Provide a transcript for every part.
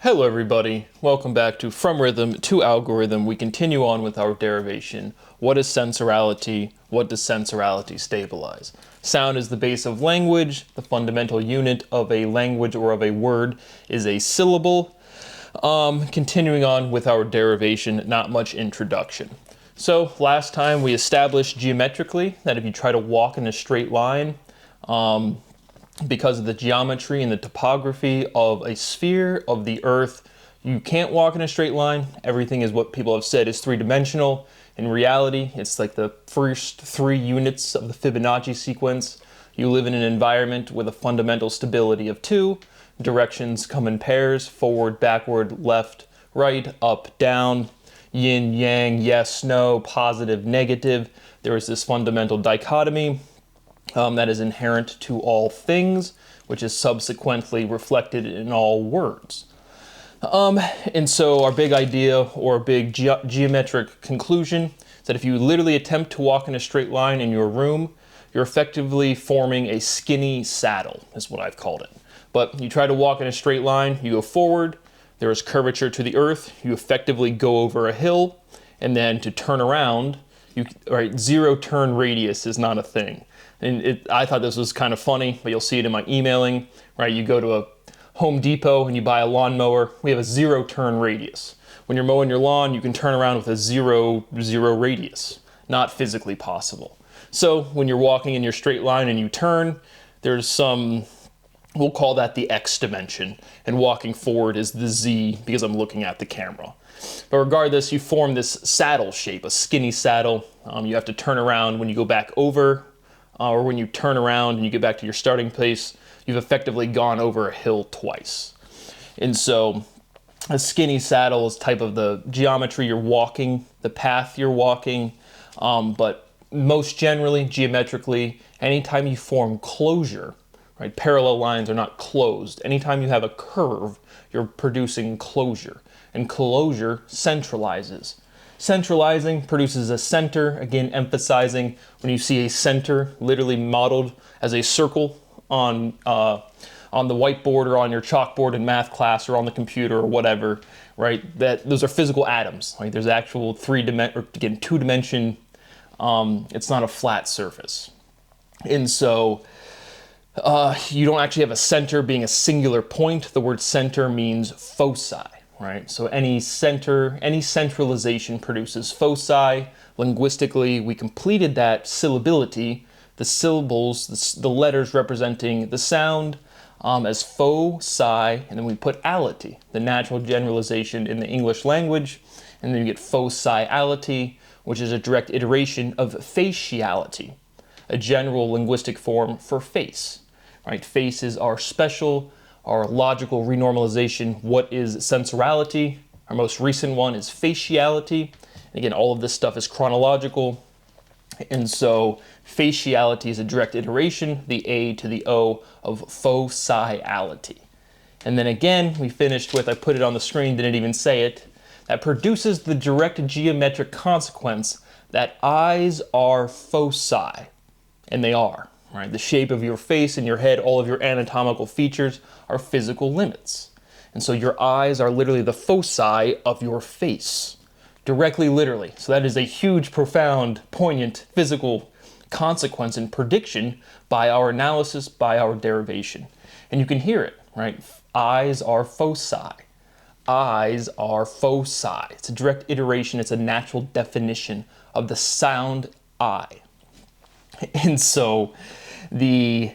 Hello everybody, welcome back to From Rhythm to Algorithm. We continue on with our derivation. What is sensorality? What does sensorality stabilize? Sound is the base of language. The fundamental unit of a language or of a word is a syllable. Continuing on with our derivation, not much introduction. So last time we established geometrically that if you try to walk in a straight line, because of the geometry and the topography of a sphere of the Earth, you can't walk in a straight line. Everything is what people have said is three-dimensional. In reality, it's like the first 3 units of the Fibonacci sequence. You live in an environment with a fundamental stability of 2. Directions come in pairs: forward, backward, left, right, up, down, yin, yang, yes, no, positive, negative. There is this fundamental dichotomy that is inherent to all things, which is subsequently reflected in all words. And so our big idea or big geometric conclusion is that if you literally attempt to walk in a straight line in your room, you're effectively forming a skinny saddle, is what I've called it. But you try to walk in a straight line, you go forward, there is curvature to the earth, you effectively go over a hill, and then to turn around, zero turn radius is not a thing. And I thought this was kind of funny, but you'll see it in my emailing, right? You go to a Home Depot and you buy a lawnmower, we have a 0 turn radius. When you're mowing your lawn, you can turn around with a zero radius. Not physically possible. So when you're walking in your straight line and you turn, there's some, we'll call that the X dimension, and walking forward is the Z because I'm looking at the camera. But regardless, you form this saddle shape, a skinny saddle. You have to turn around when you go back over, or when you turn around and you get back to your starting place, you've effectively gone over a hill twice. And so a skinny saddle is type of the geometry you're walking, the path you're walking, but most generally, geometrically, anytime you form closure, right? Parallel lines are not closed. Anytime you have a curve, you're producing closure, and closure centralizes. Centralizing produces a center, again emphasizing when you see a center literally modeled as a circle on the whiteboard or on your chalkboard in math class or on the computer or whatever, right? That those are physical atoms. Like there's actual two-dimension. It's not a flat surface, and so you don't actually have a center being a singular point. The word center means foci. Right? So any centralization produces foci. Linguistically, we completed that syllability, the syllables, the letters representing the sound, as foci, and then we put ality, the natural generalization in the English language, and then you get fociality, which is a direct iteration of faciality, a general linguistic form for face. Right? Face is our logical renormalization. What is sensorality? Our most recent one is faciality. And again, all of this stuff is chronological. And so faciality is a direct iteration, the A to the O of fociality. And then again, we finished with, I put it on the screen, didn't even say it, that produces the direct geometric consequence that eyes are foci. And they are. Right? The shape of your face and your head, all of your anatomical features are physical limits. And so your eyes are literally the foci of your face. Directly, literally. So that is a huge, profound, poignant physical consequence and prediction by our analysis, by our derivation. And you can hear it, right? Eyes are foci. Eyes are foci. It's a direct iteration. It's a natural definition of the sound I. And so the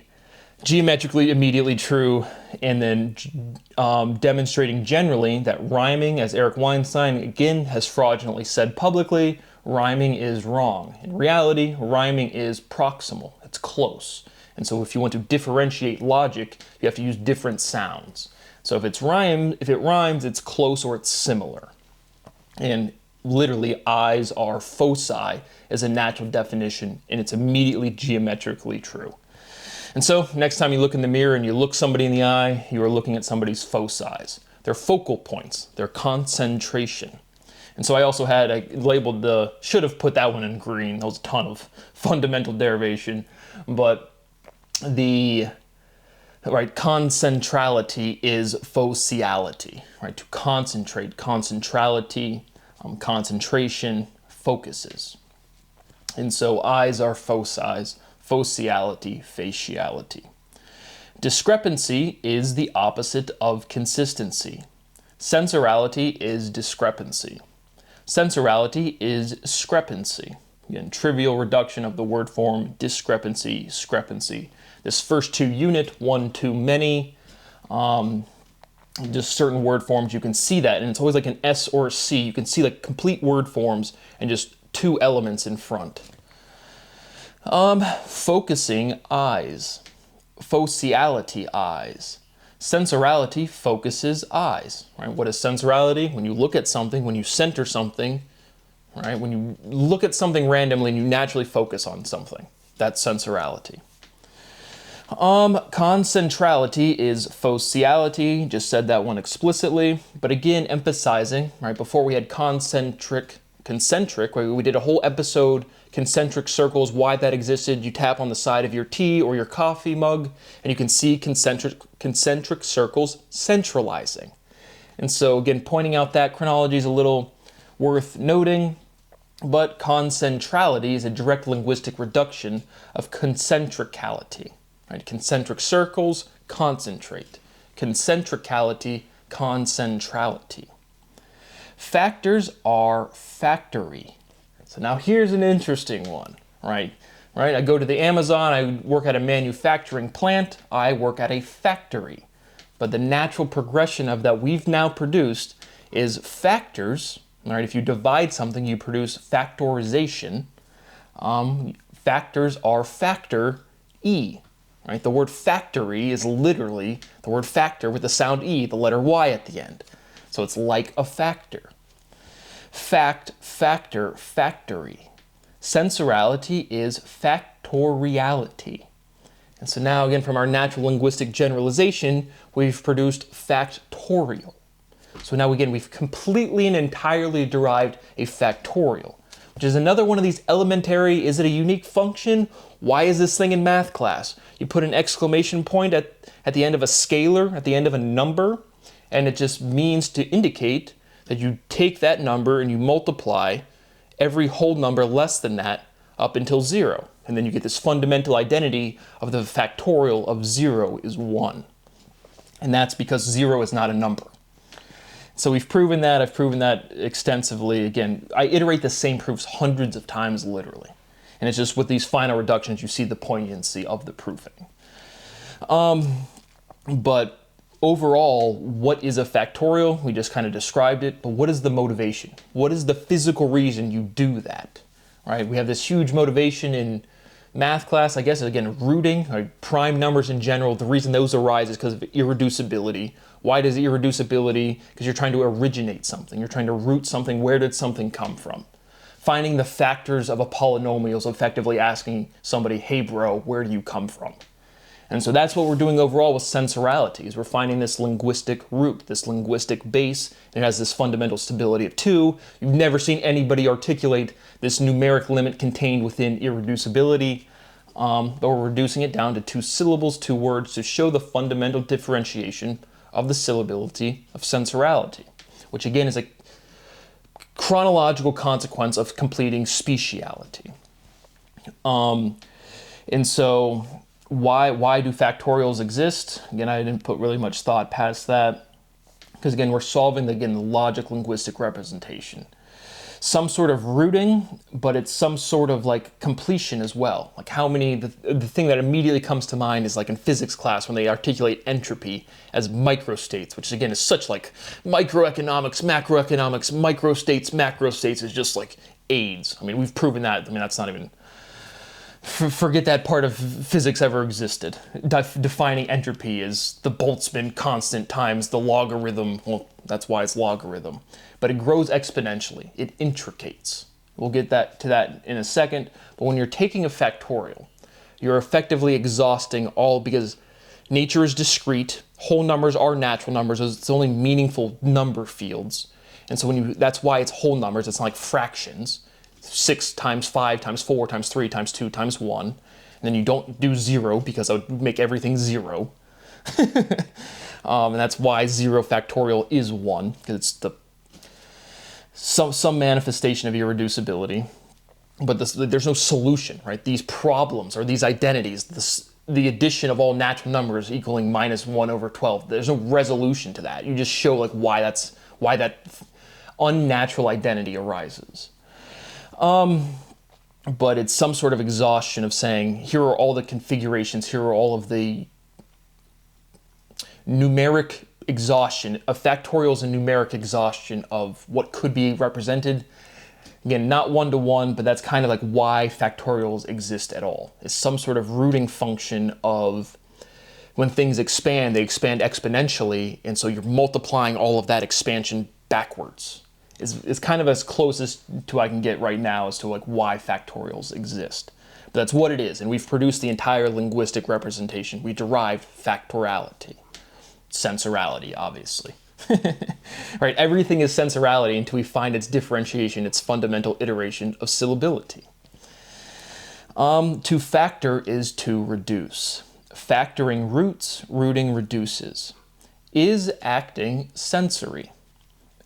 geometrically immediately true, and then demonstrating generally that rhyming, as Eric Weinstein again has fraudulently said publicly, rhyming is wrong. In reality, rhyming is proximal. It's close. And so if you want to differentiate logic, you have to use different sounds. So if it rhymes, it's close or it's similar. And literally, eyes are foci as a natural definition, and it's immediately geometrically true. And so next time you look in the mirror and you look somebody in the eye, you are looking at somebody's foci. Their focal points, their concentration. And so I also should have put that one in green. That was a ton of fundamental derivation. But the right? Concentrality is fociality, right? To concentrate, concentrality, concentration, focuses. And so eyes are foci, fociality, faciality. Discrepancy is the opposite of consistency. Sensorality is discrepancy. Sensorality is discrepancy. Again, trivial reduction of the word form discrepancy, discrepancy. This first two unit, one too many, just certain word forms, you can see that, and it's always like an S or a C. You can see like complete word forms and just two elements in front. Focusing, eyes. Fociality, eyes. Sensorality focuses eyes, right? What is sensorality? When you look at something, when you center something, right? When you look at something randomly and you naturally focus on something, that's sensorality. Concentrality is fociality, just said that one explicitly, but again, emphasizing, right? Before we had concentric, right? We did a whole episode, concentric circles, why that existed. You tap on the side of your tea or your coffee mug, and you can see concentric circles centralizing. And so again, pointing out that chronology is a little worth noting, but concentrality is a direct linguistic reduction of concentricality. Right? Concentric circles, concentrate. Concentricality, concentrality. Factors are factory. So now here's an interesting one, right? I go to the Amazon, I work at a manufacturing plant, I work at a factory. But the natural progression of that we've now produced is factors, right? If you divide something, you produce factorization. Factors are factor E. Right? The word factory is literally the word factor with the sound E, the letter Y at the end. So it's like a factor. Fact, factor, factory. Sensorality is factoriality. And so now again, from our natural linguistic generalization, we've produced factorial. So now again, we've completely and entirely derived a factorial, which is another one of these elementary, is it a unique function? Why is this thing in math class? You put an exclamation point at the end of a scalar, at the end of a number, and it just means to indicate that you take that number and you multiply every whole number less than that up until 0. And then you get this fundamental identity of the factorial of 0 is 1. And that's because 0 is not a number. So we've proven that, I've proven that extensively. Again, I iterate the same proofs hundreds of times literally. And it's just with these final reductions, you see the poignancy of the proofing. But overall, what is a factorial? We just kind of described it, but what is the motivation? What is the physical reason you do that? Right? We have this huge motivation in math class, I guess, again, rooting, right? Prime numbers in general. The reason those arise is because of irreducibility. Why does irreducibility? Because you're trying to originate something. You're trying to root something. Where did something come from? Finding the factors of a polynomial is effectively asking somebody, hey bro, where do you come from? And so that's what we're doing overall with sensorality, is we're finding this linguistic root, this linguistic base. It has this fundamental stability of 2. You've never seen anybody articulate this numeric limit contained within irreducibility, but we're reducing it down to 2 syllables, 2 words, to show the fundamental differentiation of the syllability of sensorality, which again is a chronological consequence of completing speciality. And so why do factorials exist? Again, I didn't put really much thought past that, because again, we're solving the logic linguistic representation. Some sort of rooting, but it's some sort of like completion as well. Like how many, the thing that immediately comes to mind is like in physics class when they articulate entropy as microstates, which again is such like microeconomics, macroeconomics, microstates, macrostates is just like AIDS. I mean, we've proven that. I mean, that's not even, forget that part of physics ever existed. Defining entropy is the Boltzmann constant times the logarithm. Well, that's why it's logarithm. But it grows exponentially. It intricates. We'll get to that in a second. But when you're taking a factorial, you're effectively exhausting all, because nature is discrete. Whole numbers are natural numbers. It's only meaningful number fields. And so that's why it's whole numbers. It's not like fractions. 6 times 5 times 4 times 3 times 2 times 1. And then you don't do 0 because that would make everything 0. And that's why 0 factorial is 1, because it's some manifestation of irreducibility. But there's no solution, right? These problems or these identities, the addition of all natural numbers equaling -1/12, there's no resolution to that. You just show like why that unnatural identity arises. But it's some sort of exhaustion of saying, here are all the configurations, here are all of the numeric exhaustion of factorials and numeric exhaustion of what could be represented. Again, not one-to-one, but that's kind of like why factorials exist at all. It's some sort of rooting function of when things expand, they expand exponentially, and so you're multiplying all of that expansion backwards. It's kind of as close as to I can get right now as to like why factorials exist. But that's what it is, and we've produced the entire linguistic representation. We derived factoriality. Sensorality, obviously. Right, everything is sensorality until we find its differentiation, its fundamental iteration of syllability. To factor is to reduce. Factoring roots, rooting reduces. Is acting sensory?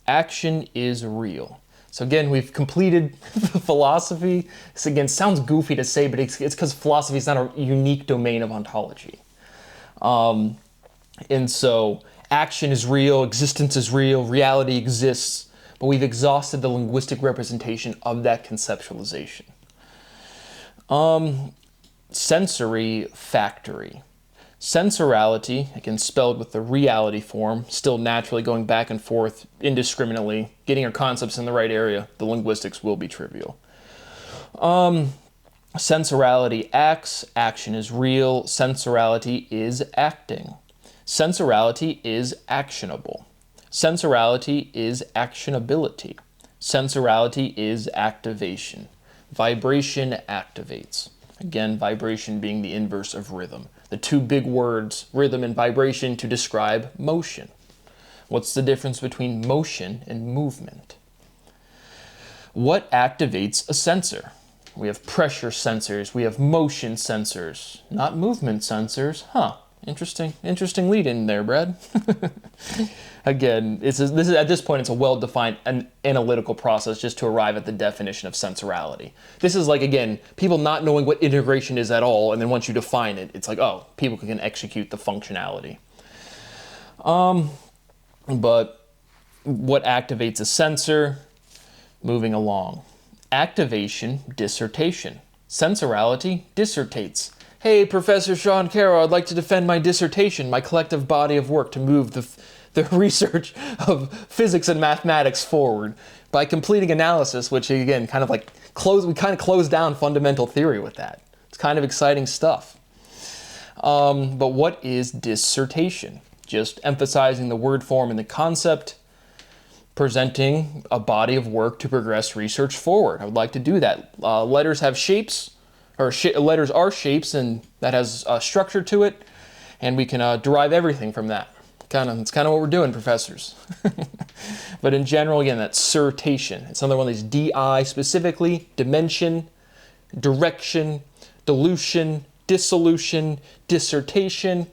Action is real. So again, we've completed the philosophy. This again sounds goofy to say, but it's because philosophy is not a unique domain of ontology. And so action is real, existence is real, reality exists, but we've exhausted the linguistic representation of that conceptualization. Sensory factory. Sensorality, again spelled with the reality form, still naturally going back and forth indiscriminately, getting our concepts in the right area, the linguistics will be trivial. Sensorality acts, action is real, sensorality is acting. Sensorality is actionable. Sensorality is actionability. Sensorality is activation. Vibration activates. Again, vibration being the inverse of rhythm. The two big words, rhythm and vibration, to describe motion. What's the difference between motion and movement? What activates a sensor? We have pressure sensors, we have motion sensors, not movement sensors. Huh, interesting lead in there, Brad. Again, this is at this point, it's a well-defined analytical process just to arrive at the definition of sensorality. This is like, again, people not knowing what integration is at all, and then once you define it, it's like, oh, people can execute the functionality. But what activates a sensor? Moving along. Activation, dissertation. Sensorality, dissertates. Hey, Professor Sean Carroll, I'd like to defend my dissertation, my collective body of work to move the research of physics and mathematics forward by completing analysis, which again, kind of like we kind of close down fundamental theory with that. It's kind of exciting stuff. But what is dissertation? Just emphasizing the word form and the concept, presenting a body of work to progress research forward. I would like to do that. Letters have shapes, or letters are shapes, and that has a structure to it, and we can derive everything from that. It's kind of what we're doing, professors. But in general, again, that's dissertation. It's another one of these DI specifically, dimension, direction, dilution, dissolution, dissertation,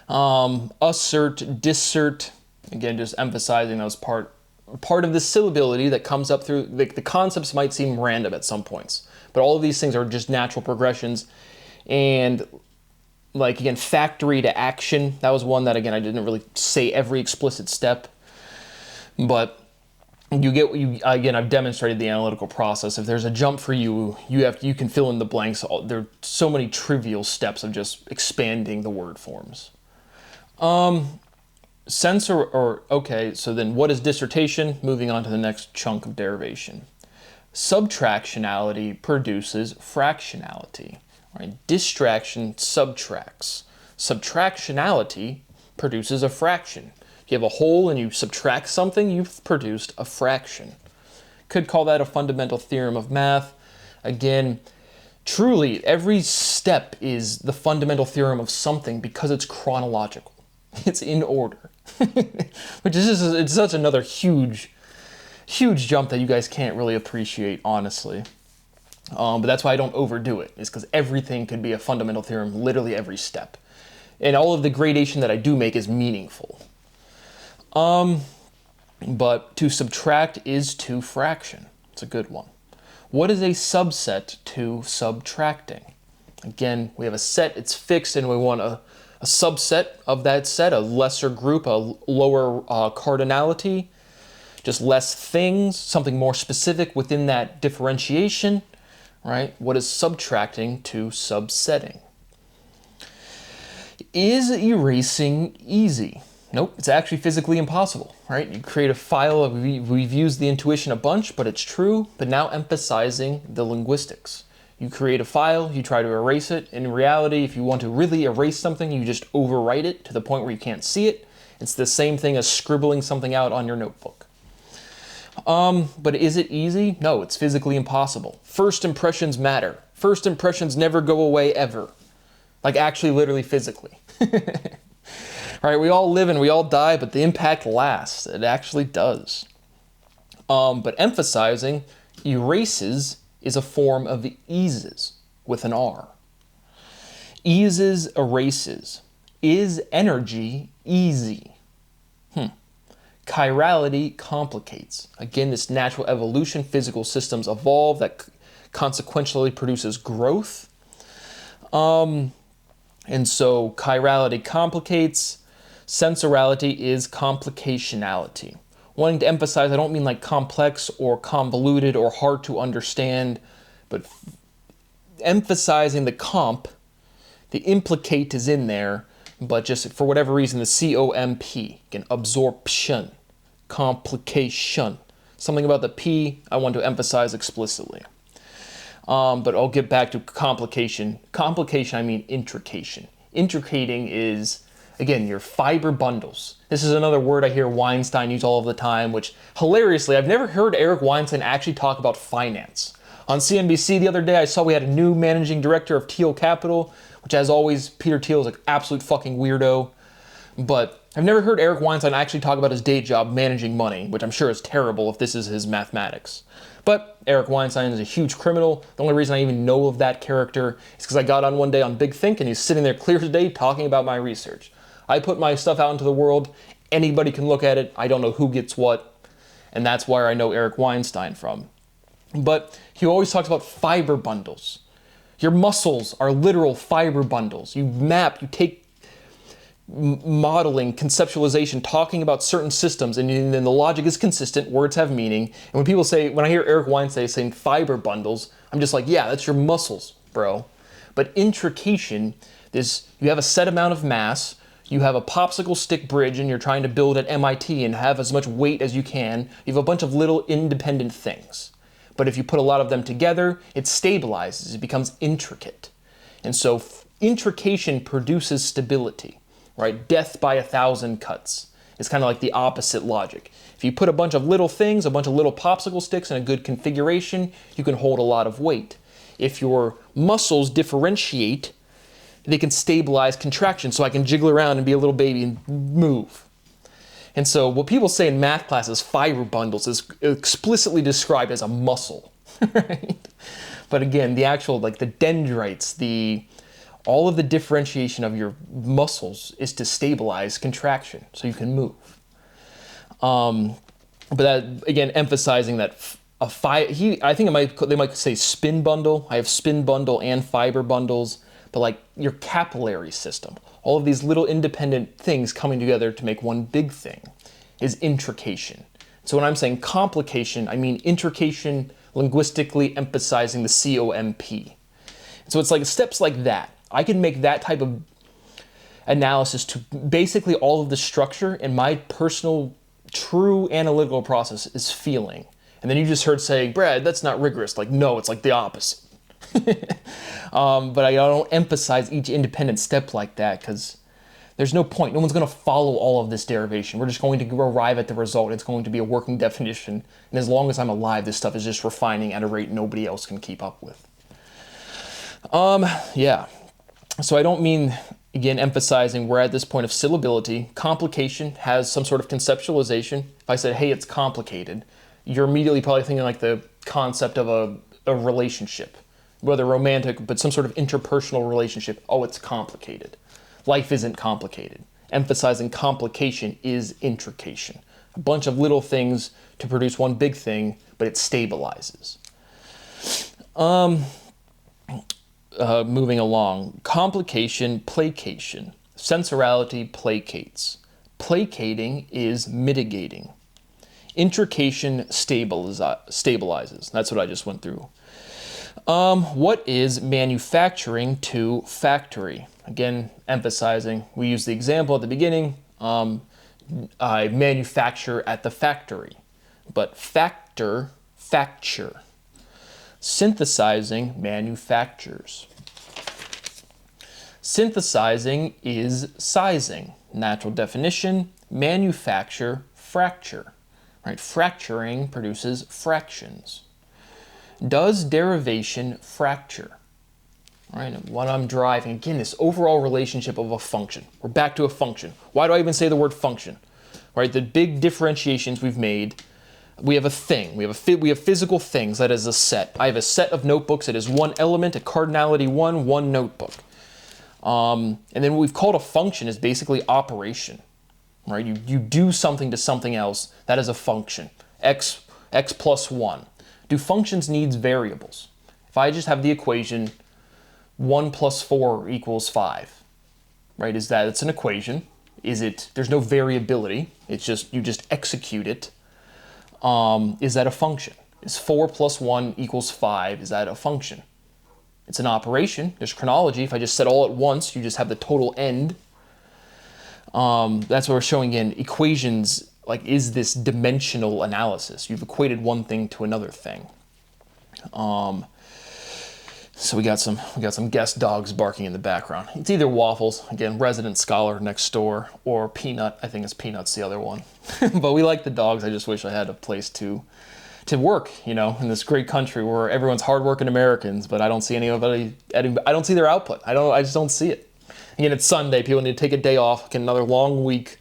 assert, dissert. Again, just emphasizing those part of the syllability that comes up through, the concepts might seem random at some points, but all of these things are just natural progressions. And like, again, factory to action, that was one that, again, I didn't really say every explicit step, but again, I've demonstrated the analytical process. If there's a jump for you, you can fill in the blanks. There are so many trivial steps of just expanding the word forms. Okay, so then what is dissertation? Moving on to the next chunk of derivation. Subtractionality produces fractionality. Right? Distraction subtracts. Subtractionality produces a fraction. If you have a whole and you subtract something, you've produced a fraction. Could call that a fundamental theorem of math. Again, truly, every step is the fundamental theorem of something because it's chronological. It's in order. Which is it's such another huge jump that you guys can't really appreciate, honestly. But that's why I don't overdo it, is because everything could be a fundamental theorem, literally every step. And all of the gradation that I do make is meaningful. But to subtract is to fraction. It's a good one. What is a subset to subtracting? Again, we have a set, it's fixed, and we want a subset of that set, a lesser group, a lower cardinality, just less things, something more specific within that differentiation, right? What is subtracting to subsetting? Is erasing easy? Nope, it's actually physically impossible, right? You create a file, we've used the intuition a bunch, but it's true, but now emphasizing the linguistics. You create a file, you try to erase it. In reality, if you want to really erase something, you just overwrite it to the point where you can't see it. It's the same thing as scribbling something out on your notebook. But is it easy? No, it's physically impossible. First impressions matter. First impressions never go away ever. Like actually, literally, physically. Right, we all live and we all die, but the impact lasts. It actually does. But emphasizing erases is a form of eases with an R. Eases, erases. Is energy easy? Chirality complicates. Again, this natural evolution, physical systems evolve, that consequentially produces growth. And so chirality complicates. Sensorality is complicationality. Wanting to emphasize, I don't mean like complex or convoluted or hard to understand, but emphasizing the comp, the implicate is in there, but just for whatever reason, the C-O-M-P, again, absorption, complication. Something about the P I want to emphasize explicitly. But I'll get back to complication. Complication, I mean intrication. Intricating is, again, your fiber bundles. This is another word I hear Weinstein use all of the time, which, hilariously, I've never heard Eric Weinstein actually talk about finance. On CNBC the other day, I saw we had a new managing director of Thiel Capital, which, as always, Peter Thiel is an absolute fucking weirdo. But I've never heard Eric Weinstein actually talk about his day job managing money, which I'm sure is terrible if this is his mathematics. But Eric Weinstein is a huge criminal. The only reason I even know of that character is because I got on one day on Big Think and he's sitting there clear as day talking about my research. I put my stuff out into the world. Anybody can look at it. I don't know who gets what. And that's where I know Eric Weinstein from. But he always talks about fiber bundles. Your muscles are literal fiber bundles. You map, you take modeling, conceptualization, talking about certain systems, and then the logic is consistent, words have meaning. And when people say, when I hear Eric Weinstein saying fiber bundles, I'm just like, yeah, that's your muscles, bro. But intrication is, you have a set amount of mass, you have a popsicle stick bridge and you're trying to build at MIT and have as much weight as you can. You have a bunch of little independent things. But if you put a lot of them together, it stabilizes, it becomes intricate. And so intrication produces stability, right? Death by 1,000 cuts. It's kind of like the opposite logic. If you put a bunch of little things, a bunch of little popsicle sticks in a good configuration, you can hold a lot of weight. If your muscles differentiate, they can stabilize contraction, so I can jiggle around and be a little baby and move. And so what people say in math classes, fiber bundles, is explicitly described as a muscle, right? But again, the actual, like the dendrites, all of the differentiation of your muscles is to stabilize contraction, so you can move. But that, again, emphasizing that I think they might say spin bundle. I have spin bundle and fiber bundles. But like your capillary system, all of these little independent things coming together to make one big thing is intrication. So when I'm saying complication, I mean intrication, linguistically emphasizing the C-O-M-P. So it's like steps like that. I can make that type of analysis to basically all of the structure, and my personal true analytical process is feeling. And then you just heard saying, Brad, that's not rigorous. Like, no, it's like the opposite. But I don't emphasize each independent step like that because there's no point. No one's going to follow all of this derivation. We're just going to arrive at the result. It's going to be a working definition. And as long as I'm alive, this stuff is just refining at a rate nobody else can keep up with. Yeah. So I don't mean, again, emphasizing we're at this point of syllability. Complication has some sort of conceptualization. If I said, hey, it's complicated, you're immediately probably thinking like the concept of a relationship. Whether romantic, but some sort of interpersonal relationship. Oh, it's complicated. Life isn't complicated. Emphasizing complication is intrication. A bunch of little things to produce one big thing, but it stabilizes. Moving along. Complication, placation. Sensorality placates. Placating is mitigating. Intrication stabilizes. That's what I just went through. What is manufacturing to factory? Again, emphasizing, we use the example at the beginning. I manufacture at the factory, but facture. Synthesizing manufactures. Synthesizing is sizing. Natural definition, manufacture, fracture. Right? Fracturing produces fractions. Does derivation fracture? Right? When I'm driving, again, this overall relationship of a function. We're back to a function. Why do I even say the word function? Right? The big differentiations we've made. We have a thing. We have physical things. That is a set. I have a set of notebooks. It is one element, a cardinality one notebook. And then what we've called a function is basically operation. Right? You do something to something else. That is a function. X plus 1. Do functions need variables? If I just have the equation 1 plus 4 equals 5, right? It's an equation. There's no variability. It's just, you just execute it. Is that a function? Is 4 plus 1 equals 5? Is that a function? It's an operation. There's chronology. If I just said all at once, you just have the total end. That's what we're showing in equations. Like, is this dimensional analysis? You've equated one thing to another thing. So we got some guest dogs barking in the background. It's either Waffles, again, resident scholar next door, or Peanut. I think it's Peanut's the other one. But we like the dogs. I just wish I had a place to work, in this great country where everyone's hardworking Americans, but I don't see anybody. I don't see their output. I just don't see it. Again, it's Sunday. People need to take a day off. Get another long week.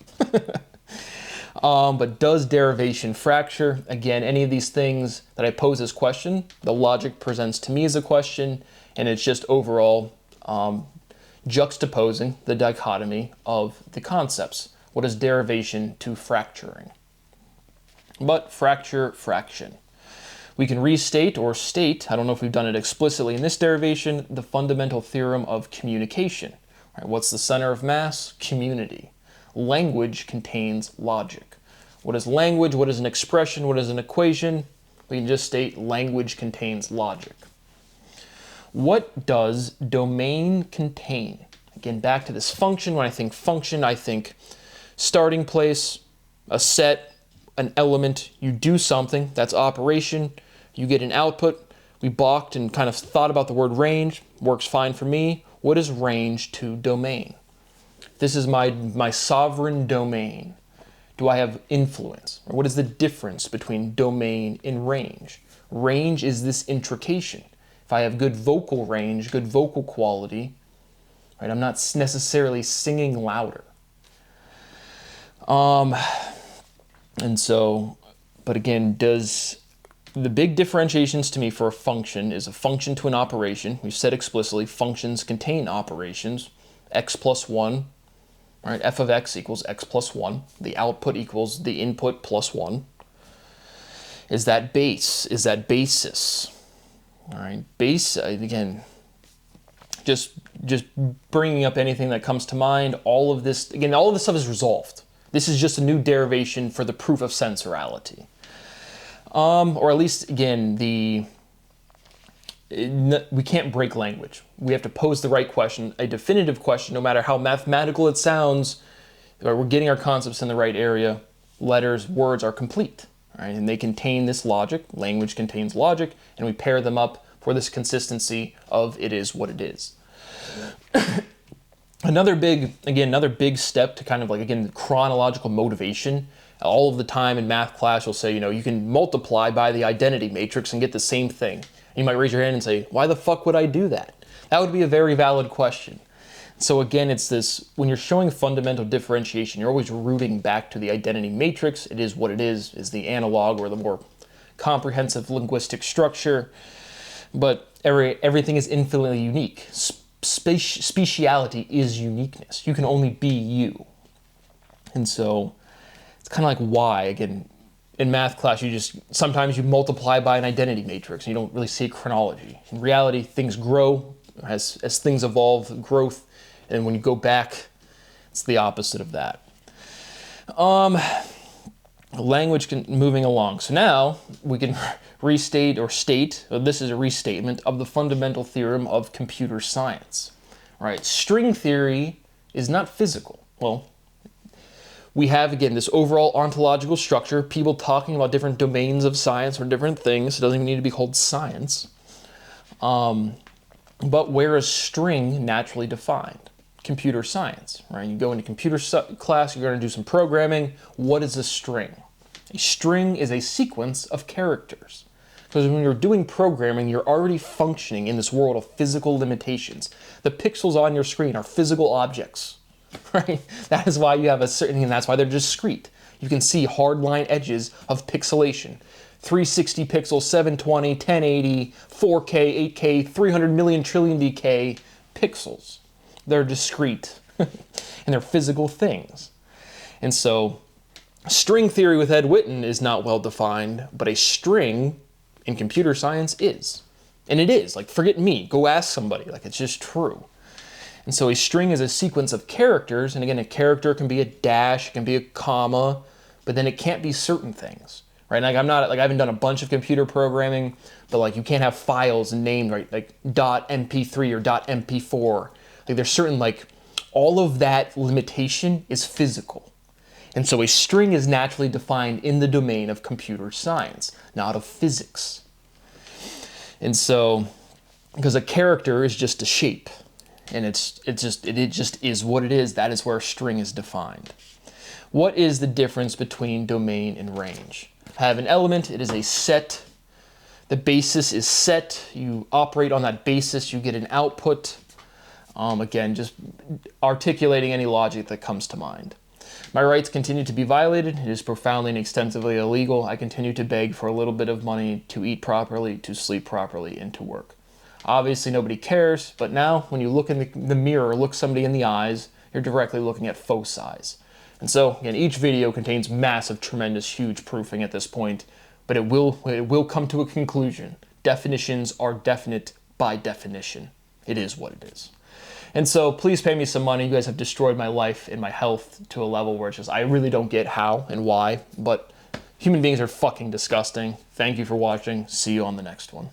But does derivation fracture? Again, any of these things that I pose as question, the logic presents to me as a question, and it's just overall juxtaposing the dichotomy of the concepts. What is derivation to fracturing? But fracture, fraction. We can restate or state, I don't know if we've done it explicitly in this derivation, the fundamental theorem of communication. Right, what's the center of mass? Community. Language contains logic. What is language? What is an expression? What is an equation? We can just state language contains logic. What does domain contain? Again, back to this function. When I think function, I think starting place, a set, an element. You do something, that's operation. You get an output. We balked and kind of thought about the word range. Works fine for me. What is range to domain? This is my sovereign domain. Do I have influence? Or what is the difference between domain and range? Range is this intrication. If I have good vocal range, good vocal quality, right, I'm not necessarily singing louder. And so, but again, the big differentiations to me for a function is a function to an operation. We've said explicitly, functions contain operations. X plus 1. Right, f of x equals x plus 1. The output equals the input plus 1. Is that base? Is that basis? All right, base, again, just bringing up anything that comes to mind. All of this stuff is resolved. This is just a new derivation for the proof of sensorality. Or at least, again, we can't break language. We have to pose the right question, a definitive question, no matter how mathematical it sounds. We're getting our concepts in the right area. Letters, words are complete, right? And they contain this logic. Language contains logic, and we pair them up for this consistency of it is what it is. Another big step to kind of again, chronological motivation. All of the time in math class, you'll say, you can multiply by the identity matrix and get the same thing. You might raise your hand and say, why the fuck would I do that? That would be a very valid question. So again, it's this, when you're showing fundamental differentiation, you're always rooting back to the identity matrix. It is what it is the analog or the more comprehensive linguistic structure. But everything is infinitely unique. speciality is uniqueness. You can only be you. And so it's kind of like why, again, in math class, sometimes you multiply by an identity matrix. You don't really see chronology. In reality, things grow as things evolve, growth, and when you go back, it's the opposite of that. Language moving along. So now we can restate or state, this is a restatement of the fundamental theorem of computer science. Right? String theory is not physical. Well, we have, again, this overall ontological structure, people talking about different domains of science or different things. It doesn't even need to be called science. But where is string naturally defined? Computer science, right? You go into computer class, you're going to do some programming. What is a string? A string is a sequence of characters. Because when you're doing programming, you're already functioning in this world of physical limitations. The pixels on your screen are physical objects, right? That is why you have a certain, and that's why they're discrete. You can see hard line edges of pixelation. 360 pixels, 720, 1080, 4K, 8K, 300 million trillion decay pixels. They're discrete, and they're physical things. And so string theory with Ed Witten is not well defined, but a string in computer science is. And it is. Like, forget me. Go ask somebody. Like, it's just true. And so a string is a sequence of characters. And again, a character can be a dash, it can be a comma, but then it can't be certain things. Right? Like, I haven't done a bunch of computer programming, but like, you can't have files named, right? Like .mp3 or .mp4. Like, there's certain, like, all of that limitation is physical. And so a string is naturally defined in the domain of computer science, not of physics. And so, because a character is just a shape, and it just is what it is, that is where a string is defined. What is the difference between domain and range? I have an element, it is a set. The basis is set. You operate on that basis, you get an output. Again, just articulating any logic that comes to mind. My rights continue to be violated. It is profoundly and extensively illegal. I continue to beg for a little bit of money to eat properly, to sleep properly, and to work. Obviously, nobody cares, but now when you look in the mirror or look somebody in the eyes, you're directly looking at foci. And so, again, each video contains massive, tremendous, huge proofing at this point, but it will come to a conclusion. Definitions are definite by definition. It is what it is. And so please pay me some money. You guys have destroyed my life and my health to a level where it's just, I really don't get how and why, but human beings are fucking disgusting. Thank you for watching. See you on the next one.